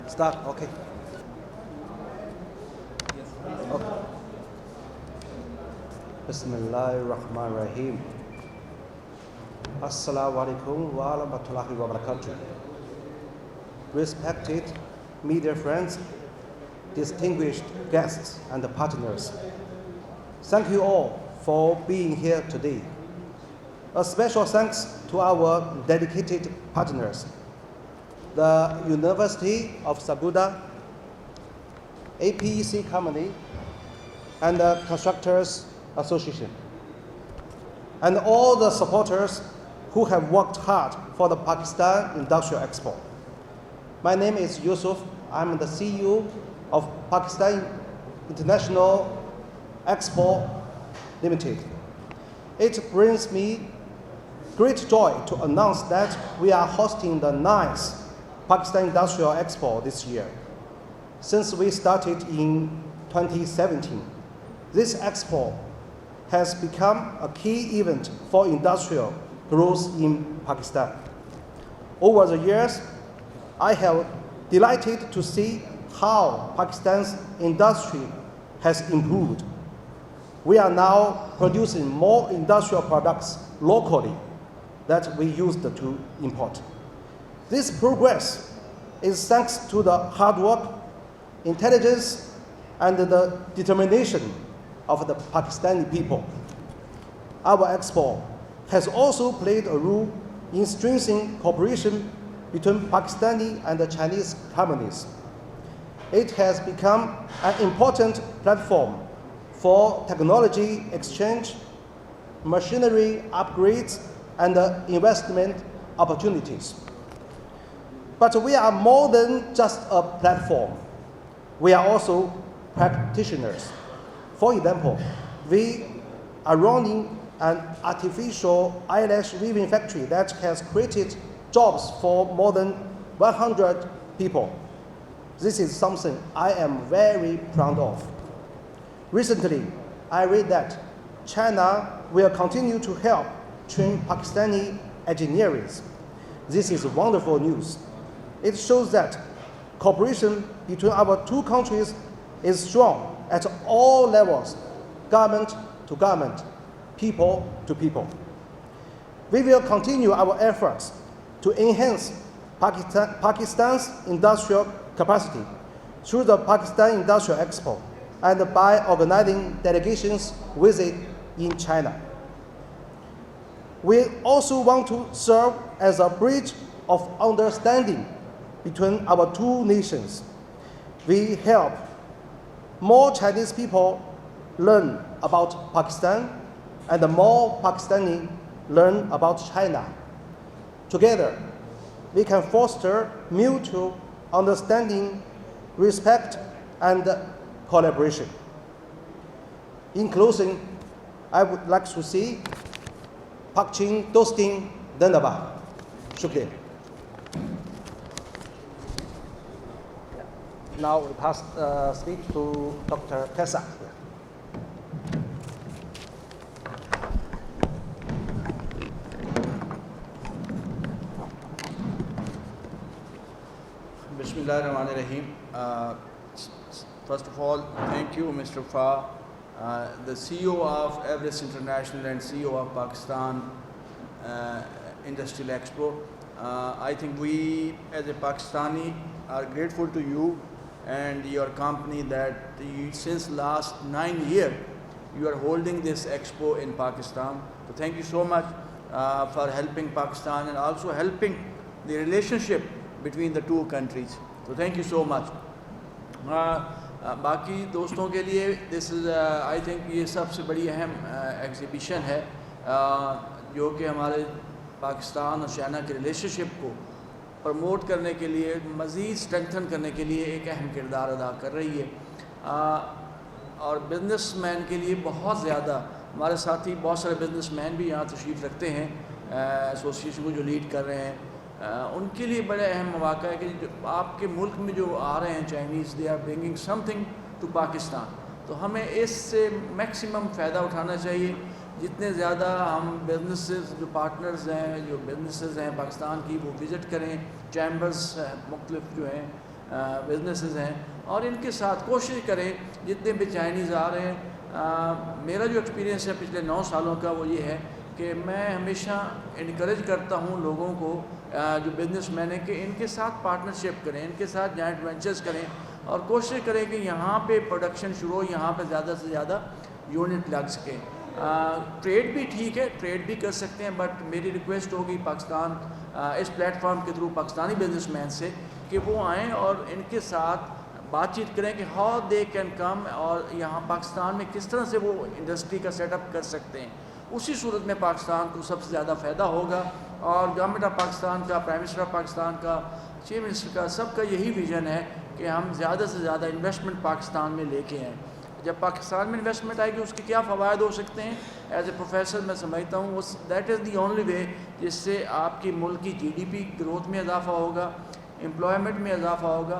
Start, okay. Okay. Bismillahirrahmanirrahim. Assalamu alaikum wa rahmatullahi wa barakatuh. Respected media friends, distinguished guests and partners, thank you all for being here today. A special thanks to our dedicated partners, the University of Sabuda, APEC Company, and the Constructors Association, and all the supporters who have worked hard for the Pakistan Industrial Expo. My name is Yusuf. I'm the CEO of Pakistan International Expo Limited. It brings me great joy to announce that we are hosting the 9th Pakistan Industrial Expo this year. Since we started in 2017, this expo has become a key event for industrial growth in Pakistan. Over the years, I have delighted to see how Pakistan's industry has improved. We are now producing more industrial products locally that we used to import. This progress is thanks to the hard work, intelligence, and the determination of the Pakistani people. Our expo has also played a role in strengthening cooperation between Pakistani and the Chinese companies. It has become an important platform for technology exchange, machinery upgrades, and investment opportunities. But we are more than just a platform. We are also practitioners. For example, we are running an artificial eyelash weaving factory that has created jobs for more than 100 people. This is something I am very proud of. Recently, I read that China will continue to help train Pakistani engineers. This is wonderful news. It shows that cooperation between our two countries is strong at all levels, government to government, people to people. We will continue our efforts to enhance Pakistan's industrial capacity through the Pakistan Industrial Expo and by organizing delegations visit in China. We also want to serve as a bridge of understanding between our two nations. We help more Chinese people learn about Pakistan and more Pakistani learn about China. Together, we can foster mutual understanding, respect, and collaboration. In closing, I would like to say, Pakchin Dostin Dhanabad. Shukriya. Now we pass speech to Dr. Tessa. Bismillahirrahmanirrahim. First of all, thank you, Mr. Fa, the CEO of Everest International and CEO of Pakistan Industrial Expo. I think we, as a Pakistani, are grateful to you and your company that since last 9 years, you are holding this expo in Pakistan. So thank you so much for helping Pakistan and also helping the relationship between the two countries. So thank you so much. باقی دوستوں کے لیے دس از I think یہ سب سے بڑی اہم exhibition ہے جو کہ ہمارے پاکستان اور چائنا کے ریلیشن شپ کو پروموٹ کرنے کے لیے مزید اسٹرینتھن کرنے کے لیے ایک اہم کردار ادا کر رہی ہے اور بزنس مین کے لیے بہت زیادہ ہمارے ساتھی بہت سارے بزنس مین بھی یہاں تشریف رکھتے ہیں ایسوسیشن کو جو لیڈ کر رہے ہیں ان کے لیے بڑے اہم مواقع ہے کہ آپ کے ملک میں جو آ رہے ہیں Chinese they are bringing something to Pakistan تو ہمیں اس سے میکسیمم فائدہ اٹھانا چاہیے جتنے زیادہ ہم بزنسز جو پارٹنرز ہیں جو بزنسز ہیں پاکستان کی وہ وزٹ کریں چیمبرز مختلف جو ہیں بزنسز ہیں, اور ان کے ساتھ کوشش کریں جتنے بھی چائنیز آ رہے ہیں. میرا جو ایکسپیرینس ہے پچھلے 9 سالوں کا وہ یہ ہے کہ میں ہمیشہ انکریج کرتا ہوں لوگوں کو جو بزنس مین ہیں کہ ان کے ساتھ پارٹنرشپ کریں, ان کے ساتھ جوائنٹ وینچرز کریں, اور کوشش کریں کہ یہاں پہ پروڈکشن شروع ہو, یہاں پہ زیادہ سے زیادہ یونٹ لگ سکیں. ٹریڈ بھی ٹھیک ہے, ٹریڈ بھی کر سکتے ہیں, بٹ میری ریکویسٹ ہوگی پاکستان اس پلیٹ فارم کے تھرو پاکستانی بزنس مین سے کہ وہ آئیں اور ان کے ساتھ بات چیت کریں کہ ہاؤ دے کین کم, اور یہاں پاکستان میں کس طرح سے وہ انڈسٹری کا سیٹ اپ کر سکتے ہیں. اسی صورت میں پاکستان کو سب سے زیادہ فائدہ ہوگا, اور گورنمنٹ آف پاکستان کا, پرائم منسٹر آف پاکستان کا, چیف منسٹر کا, سب کا یہی ویژن ہے کہ ہم زیادہ سے زیادہ انویسٹمنٹ پاکستان میں لے کے آئیں. جب پاکستان میں انویسٹمنٹ آئے گی اس کے کیا فوائد ہو سکتے ہیں, ایز اے پروفیسر میں سمجھتا ہوں that is the only way جس سے آپ کی ملک کی جی ڈی پی گروتھ میں اضافہ ہوگا, امپلائمنٹ میں اضافہ ہوگا.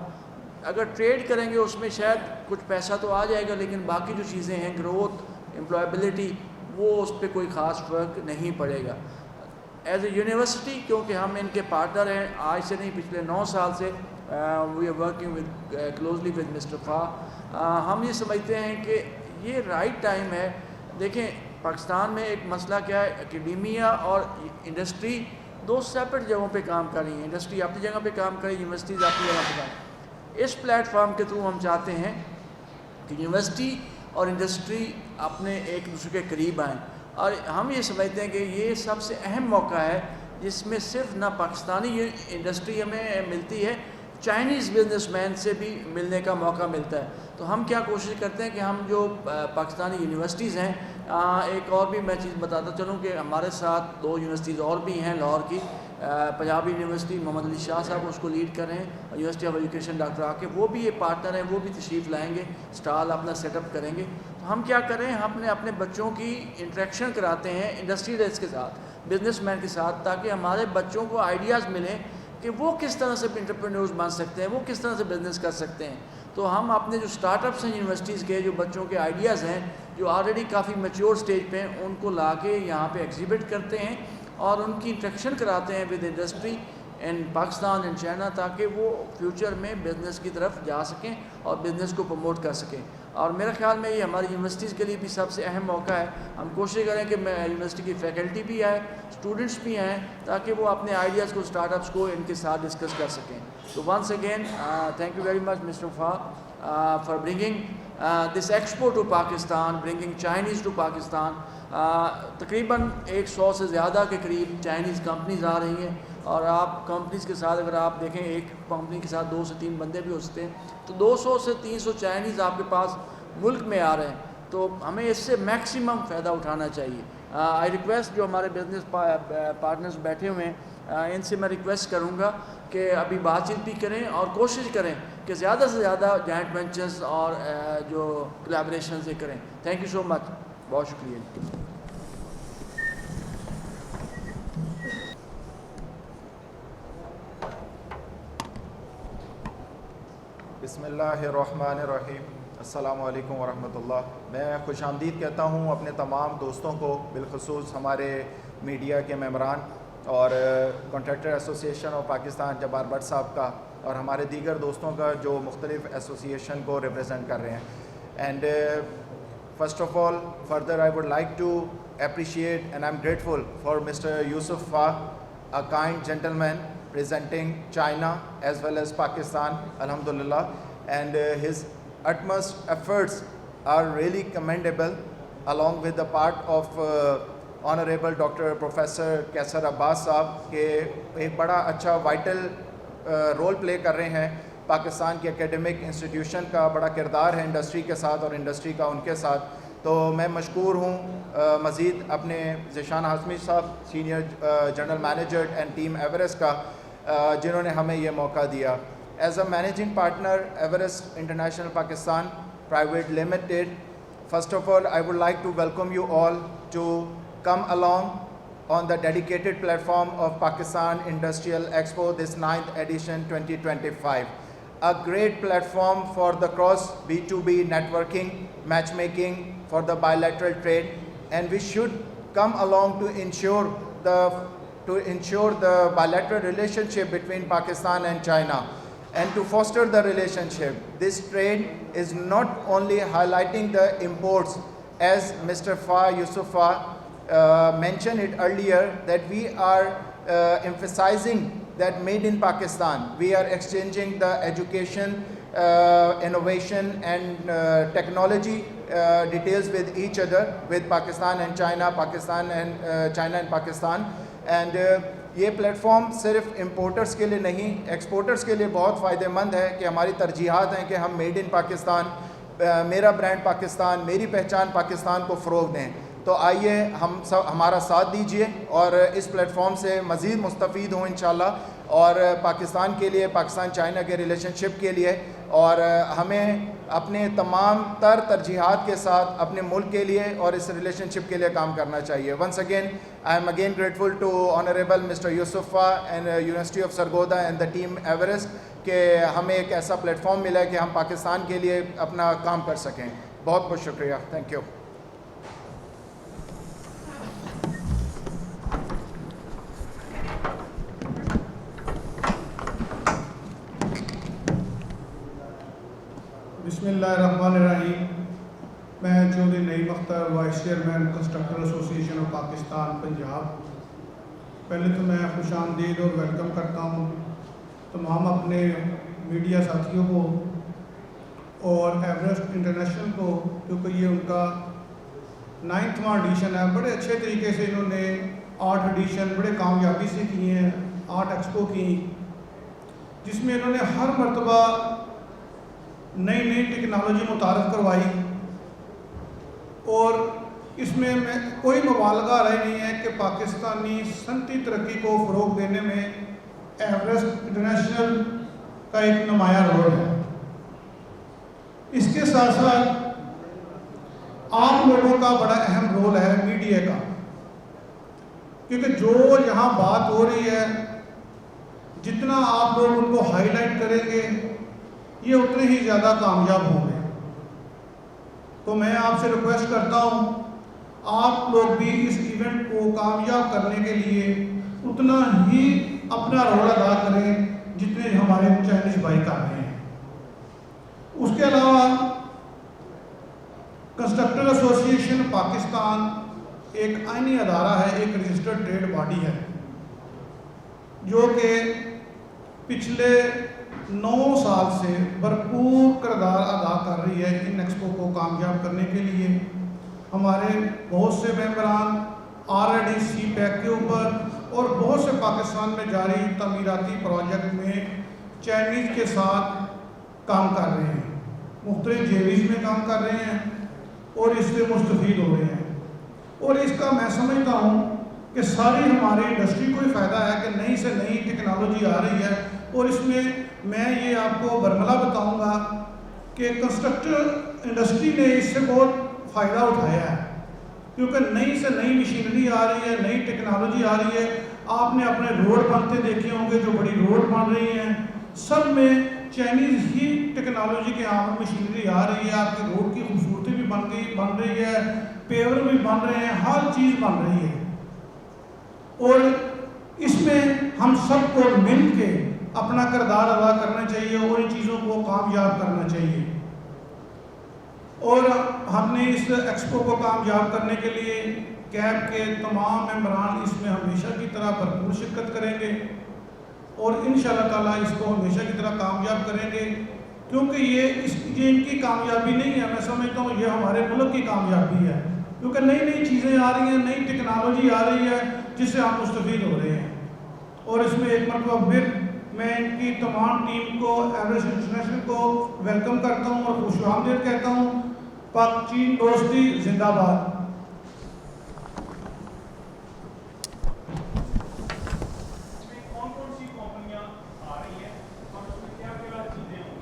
اگر ٹریڈ کریں گے اس میں شاید کچھ پیسہ تو آ جائے گا, لیکن باقی جو چیزیں ہیں گروتھ, امپلائبلٹی, وہ اس پہ کوئی خاص فرق نہیں پڑے گا. ایز اے یونیورسٹی, کیونکہ ہم ان کے پارٹنر ہیں آج سے نہیں پچھلے 9 سال سے, we are working with closely with mister فا, ہم یہ سمجھتے ہیں کہ یہ رائٹ ٹائم ہے. دیکھیں پاکستان میں ایک مسئلہ کیا ہے, اکیڈیمیا اور انڈسٹری 2 سیپریٹ جگہوں پہ کام کر رہی ہیں. انڈسٹری اپنی جگہ پہ کام کرے, یونیورسٹیز اپنی جگہ پہ کام. اس پلیٹ فارم کے تھرو ہم چاہتے ہیں کہ یونیورسٹی اور انڈسٹری اپنے ایک دوسرے کے قریب آئیں, اور ہم یہ سمجھتے ہیں کہ یہ سب سے اہم موقع ہے جس میں صرف نہ پاکستانی انڈسٹری ہمیں ملتی ہے, چائنیز بزنس مین سے بھی ملنے کا موقع ملتا ہے. تو ہم کیا کوشش کرتے ہیں کہ ہم جو پاکستانی یونیورسٹیز ہیں, ایک اور بھی میں چیز بتاتا چلوں کہ ہمارے ساتھ 2 یونیورسٹیز اور بھی ہیں لاہور کی, پنجابی یونیورسٹی محمد علی شاہ صاحب اس کو لیڈ کر رہے ہیں, اور university of education doctor Aqib, وہ بھی یہ پارٹنر ہیں, وہ بھی تشریف لائیں گے, اسٹال اپنا سیٹ اپ کریں گے. تو ہم کیا کریں, ہم اپنے بچوں کی انٹریکشن کراتے ہیں انڈسٹریلسٹ کے ساتھ, بزنس مین کے ساتھ, تاکہ ہمارے بچوں کو آئیڈیاز ملیں کہ وہ کس طرح سے انٹرپرینیورز بن سکتے ہیں, وہ کس طرح سے بزنس کر سکتے ہیں. تو ہم اپنے جو اسٹارٹ اپس ہیں یونیورسٹیز کے, جو بچوں کے آئیڈیاز ہیں جو آلریڈی کافی میچور سٹیج پہ ہیں, ان کو لا کے یہاں پہ ایگزیبٹ کرتے ہیں اور ان کی انٹریکشن کراتے ہیں with industry in Pakistan and China, تاکہ وہ فیوچر میں بزنس کی طرف جا سکیں اور بزنس کو پروموٹ کر سکیں. اور میرے خیال میں یہ ہماری یونیورسٹیز کے لیے بھی سب سے اہم موقع ہے. ہم کوشش کریں کہ یونیورسٹی کی فیکلٹی بھی آئے, اسٹوڈنٹس بھی آئیں, تاکہ وہ اپنے آئیڈیاز کو, اسٹارٹ اپس کو ان کے ساتھ ڈسکس کر سکیں. تو once again thank you very much mister فا for bringing this expo to Pakistan, bringing Chinese to Pakistan. تقریباً 100 سے زیادہ کے قریب چائنیز کمپنیز آ رہی ہیں, اور آپ کمپنیز کے ساتھ اگر آپ دیکھیں ایک کمپنی کے ساتھ 2 سے 3 بندے بھی ہو سکتے ہیں, تو 200 سے 300 چائنیز آپ کے پاس ملک میں آ رہے ہیں. تو ہمیں اس سے میکسیمم فائدہ اٹھانا چاہیے. آئی ریکویسٹ جو ہمارے بزنس پارٹنرز بیٹھے ہوئے ہیں, ان سے میں ریکویسٹ کروں گا کہ ابھی بات چیت بھی کریں اور کوشش کریں کہ زیادہ سے زیادہ جوائنٹ وینچرز اور جو کولیبریشن سے کریں. تھینک یو سو مچ, بہت شکریہ. بسم اللہ الرحمن الرحیم. السلام علیکم ورحمۃ اللہ. میں خوش آمدید کہتا ہوں اپنے تمام دوستوں کو, بالخصوص ہمارے میڈیا کے ممبران اور contractor association of Pakistan Jabbar but صاحب کا, اور ہمارے دیگر دوستوں کا جو مختلف ایسوسیشن کو ریپرزینٹ کر رہے ہیں. And first of all further I would like to appreciate and I am grateful for mister Yousuf فا, a kind gentleman presenting China as well as Pakistan, alhamdulillah, and his utmost efforts are really commendable, along with the part of honorable Dr. Professor Kaisar Abbas صاحب کہ ایک بڑا اچھا vital role play کر رہے ہیں. پاکستان کے اکیڈمک انسٹیٹیوشن کا بڑا کردار ہے انڈسٹری کے ساتھ اور انڈسٹری کا ان کے ساتھ. تو میں مشکور ہوں مزید اپنے ذیشان ہاشمی صاحب, senior general manager and team Everest کا, جنہوں نے ہمیں یہ موقع دیا. As a managing partner Everest international Pakistan private limited, first of all I would like to welcome you all to come along on the dedicated platform of Pakistan Industrial Expo, this 9th edition 2025. A great platform for the cross B2B networking, matchmaking, for the bilateral trade, and we should come along to ensure the bilateral relationship between Pakistan and China. and to foster the relationship. This trade is not only highlighting the imports, as Mr. Fa Yusufa mentioned it earlier, that we are emphasizing that made in Pakistan. We are exchanging the education, innovation and technology details with each other, with Pakistan and China, Pakistan and China and Pakistan. And یہ platform صرف importers کے لیے نہیں, exporters کے لیے بہت فائدہ مند ہے کہ ہماری ترجیحات ہیں کہ ہم میڈ ان پاکستان, میرا برانڈ پاکستان, میری پہچان پاکستان کو فروغ دیں. تو آئیے ہم سب ہمارا ساتھ دیجئے اور اس پلیٹ فارم سے مزید مستفید ہوں انشاءاللہ, اور پاکستان کے لیے, پاکستان چائنا کے ریلیشن شپ کے لیے, اور ہمیں اپنے تمام تر ترجیحات کے ساتھ اپنے ملک کے لیے اور اس ریلیشن شپ کے لیے کام کرنا چاہیے. Once again I am again grateful to honourable mister Yousufa and university of Sargodha and the team Everest کہ ہمیں ایک ایسا پلیٹ فارم ملا ہے کہ ہم پاکستان کے لیے اپنا کام کر سکیں. بہت بہت شکریہ. Thank you. بسم اللہ الرحمن الرحیم. میں چودھری نعیم اختر, وائس چیئرمین کنسٹرکٹر ایسوسی ایشن آف پاکستان پنجاب. پہلے تو میں خوش آمدید اور ویلکم کرتا ہوں تمام اپنے میڈیا ساتھیوں کو اور ایوریسٹ انٹرنیشنل کو, کیونکہ یہ ان کا 9واں ایڈیشن ہے. بڑے اچھے طریقے سے انہوں نے 8 ایڈیشن بڑے کامیابی سے کیے ہیں, 8 ایکسپو کی, جس میں انہوں نے ہر مرتبہ نئی نئی ٹیکنالوجی متعارف کروائی, اور اس میں کوئی مبالغہ رہ نہیں ہے کہ پاکستانی صنعتی ترقی کو فروغ دینے میں ایوریسٹ انٹرنیشنل کا ایک نمایاں رول ہے. اس کے ساتھ ساتھ عام لوگوں کا بڑا اہم رول ہے میڈیا کا, کیونکہ جو یہاں بات ہو رہی ہے جتنا آپ لوگ ان کو ہائی لائٹ کریں گے یہ اتنے ہی زیادہ کامیاب ہوں گے. تو میں آپ سے ریکویسٹ کرتا ہوں آپ لوگ بھی اس ایونٹ کو کامیاب کرنے کے لیے اتنا ہی اپنا رول ادا کریں جتنے ہمارے چائنیز بھائی کر رہے ہیں. اس کے علاوہ کنسٹرکٹر ایسوسی ایشن پاکستان ایک آئینی ادارہ ہے, ایک رجسٹرڈ ٹریڈ باڈی ہے, جو کہ پچھلے 9 سال سے بھرپور کردار ادا کر رہی ہے ان ایکسپو کو کامیاب کرنے کے لیے. ہمارے بہت سے ممبران آلریڈی سی پیک کے اوپر اور بہت سے پاکستان میں جاری تعمیراتی پروجیکٹ میں چائنیز کے ساتھ کام کر رہے ہیں, مختلف جیویز میں کام کر رہے ہیں اور اس سے مستفید ہو رہے ہیں. اور اس کا میں سمجھتا ہوں کہ ساری ہماری انڈسٹری کو ہی فائدہ ہے کہ نئی سے نئی ٹیکنالوجی آ رہی ہے, اور اس میں یہ آپ کو برملا بتاؤں گا کہ کنسٹرکٹر انڈسٹری نے اس سے بہت فائدہ اٹھایا ہے, کیونکہ نئی سے نئی مشینری آ رہی ہے, نئی ٹیکنالوجی آ رہی ہے. آپ نے اپنے روڈ بنتے دیکھے ہوں گے, جو بڑی روڈ بن رہی ہیں سب میں چائنیز ہی ٹیکنالوجی کے عام مشینری آ رہی ہے. آپ کے روڈ کی خوبصورتی بھی بن رہی ہے, پیور بھی بن رہے ہیں, ہر چیز بن رہی ہے. اور اس میں ہم سب کو مل کے اپنا کردار ادا کرنا چاہیے اور ان چیزوں کو کامیاب کرنا چاہیے. اور ہم نے اس ایکسپو کو کامیاب کرنے کے لیے کیب کے تمام ممبران اس میں ہمیشہ کی طرح بھرپور شرکت کریں گے, اور انشاءاللہ تعالیٰ اس کو ہمیشہ کی طرح کامیاب کریں گے, کیونکہ یہ ان کی کامیابی نہیں ہے. میں سمجھتا ہوں یہ ہمارے ملک کی کامیابی ہے, کیونکہ نئی نئی چیزیں آ رہی ہیں, نئی ٹیکنالوجی آ رہی ہے جس سے ہم مستفید ہو رہے ہیں. اور اس میں ایک مرتبہ پھر میں ان کی تمام ٹیم کو, ایوریسٹ انٹرنیشنل کو ویلکم کرتا ہوں اور خوش آمدید کہتا ہوں. پاک چین دوستی زندہ باد. کون سی کمپنیاں آ رہی ہیں اور اس میں کیا کیا چیزیں ہوں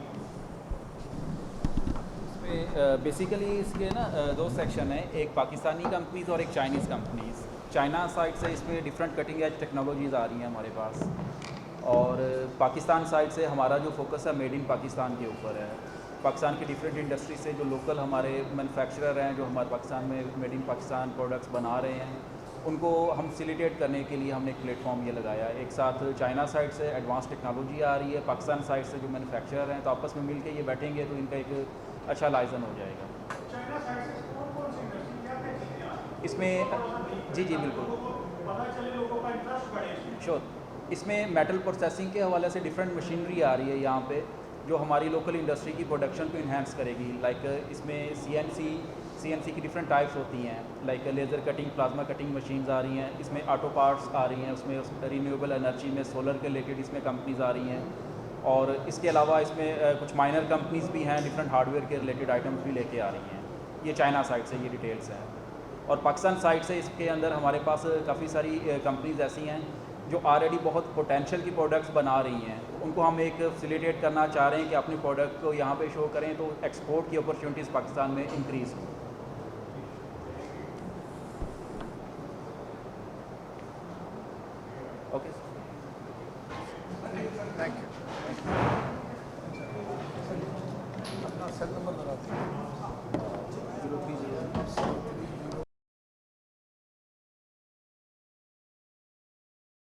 گی؟ بیسیکلی اس کے نا 2 سیکشن ہیں, ایک پاکستانی کمپنیز اور ایک چائنیز کمپنیز. چائنا سائڈ سے اس میں ڈفرینٹ کٹنگ ایج ٹیکنالوجیز آ رہی ہیں ہمارے پاس, اور پاکستان سائڈ سے ہمارا جو فوکس ہے میڈ ان پاکستان کے اوپر ہے. پاکستان کی ڈفرینٹ انڈسٹری سے جو لوکل ہمارے مینوفیکچرر ہیں جو ہمارے پاکستان میں میڈ ان پاکستان پروڈکٹس بنا رہے ہیں, ان کو ہم فیسیلیٹیٹ کرنے کے لیے ہم نے ایک پلیٹ فارم یہ لگایا ہے. ایک ساتھ چائنا سائڈ سے ایڈوانس ٹیکنالوجی آ رہی ہے, پاکستان سائڈ سے جو مینوفیکچرر ہیں, تو آپس میں مل کے یہ بیٹھیں گے تو ان کا ایک اچھا لائزن ہو جائے گا. اس میں جی بالکل شور. اس میں میٹل پروسیسنگ کے حوالے سے ڈفرینٹ مشینری آ رہی ہے یہاں پہ جو ہماری لوکل انڈسٹری کی پروڈکشن کو انہینس کرے گی. لائک اس میں سی این سی کی ڈفرینٹ ٹائپس ہوتی ہیں, like laser cutting, plasma cutting machines آ رہی ہیں. اس میں آٹو پارٹس آ رہی ہیں, اس میں رینیویبل انرجی میں سولر کے ریلیٹڈ اس میں کمپنیز آ رہی ہیں. اور اس کے علاوہ اس میں کچھ مائنر کمپنیز بھی ہیں, ڈفرینٹ ہارڈ ویئر کے ریلیٹڈ آئٹمس بھی لے کے آ رہی ہیں. یہ چائنا سائڈ سے یہ ڈیٹیلس ہیں. اور پاکستان سائڈ سے اس کے اندر ہمارے پاس کافی ساری کمپنیز ایسی ہیں جو آلریڈی بہت پوٹینشیل کی پروڈکٹس بنا رہی ہیں. ان کو ہم ایک فیسیلیٹیٹ کرنا چاہ رہے ہیں کہ اپنی پروڈکٹ کو یہاں پہ شو کریں تو ایکسپورٹ کی اپرچونیٹیز پاکستان میں انکریز ہوں. Okay, thank you. اپنا سیل نمبر لگاتے ہیں.